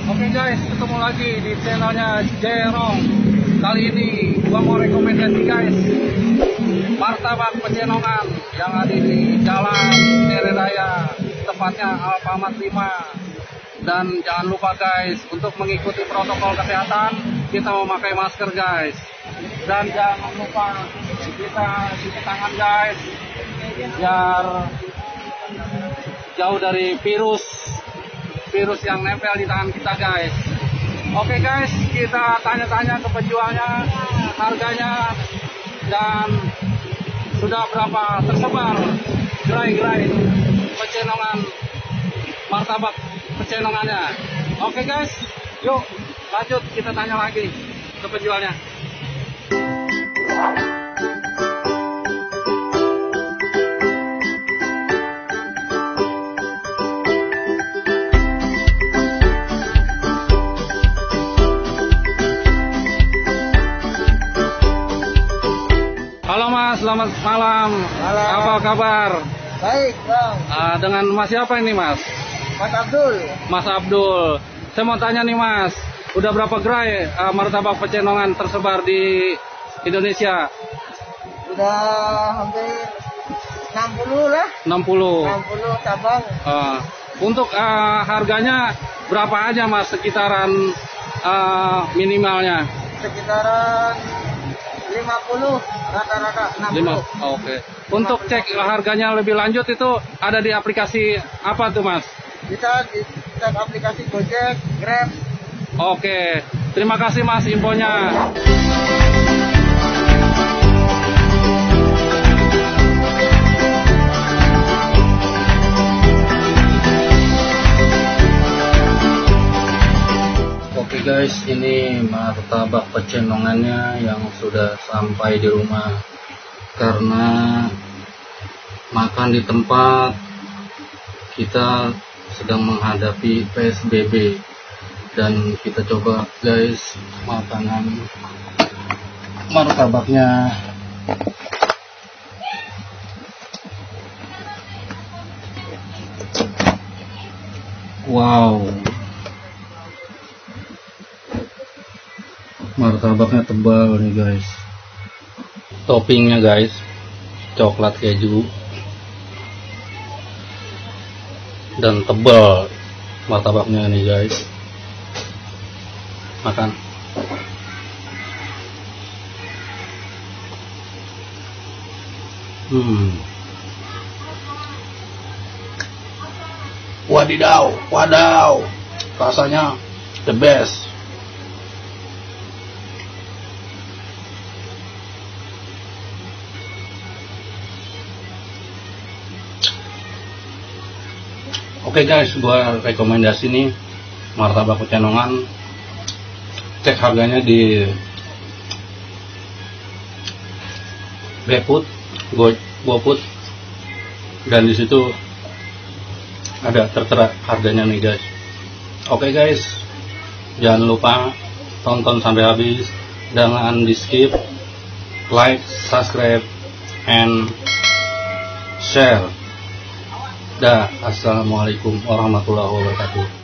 Oke guys, ketemu lagi di channelnya Jerong. Kali ini gua mau rekomendasi guys, martabak pecenongan yang ada di Jalan Neredaya, tepatnya Alfamart 5. Dan jangan lupa guys, untuk mengikuti protokol kesehatan kita memakai masker guys. Dan jangan lupa kita cuci tangan guys, biar jauh dari virus yang nempel di tangan kita guys. Oke guys, kita tanya-tanya ke penjualnya harganya dan sudah berapa tersebar gerai-gerai pecenongan, martabak pecenongannya. Oke guys, yuk lanjut kita tanya lagi ke penjualnya. Halo Mas, selamat malam. Halo. Apa kabar? Baik, Bang. Dengan Mas siapa ini Mas? Mas Abdul. Mas Abdul. Saya mau tanya nih Mas, udah berapa gerai martabak pecenongan tersebar di Indonesia? Udah hampir 60 lah. 60. 60 cabang. Untuk harganya berapa aja Mas, sekitaran minimalnya? Sekitaran 50 rata-rata 60. Oke. Untuk cek harganya lebih lanjut itu ada di aplikasi apa tuh Mas? Bisa di aplikasi Gojek, Grab. Oke. Terima kasih Mas infonya. Oke guys, ini martabak pecenongannya yang sudah sampai di rumah. Karena makan di tempat, kita sedang menghadapi PSBB. Dan kita coba guys makanan martabaknya. Wow, martabaknya tebal nih guys. Toppingnya guys, coklat keju dan tebal martabaknya nih guys. Makan. Wadidaw, wadaw, rasanya the best. Oke guys, gua rekomendasi nih martabak pecenongan. Cek harganya di GoFood, dan di situ ada tertera harganya nih guys. Oke guys, jangan lupa tonton sampai habis, jangan di skip, like, subscribe, and share. Assalamualaikum warahmatullahi wabarakatuh.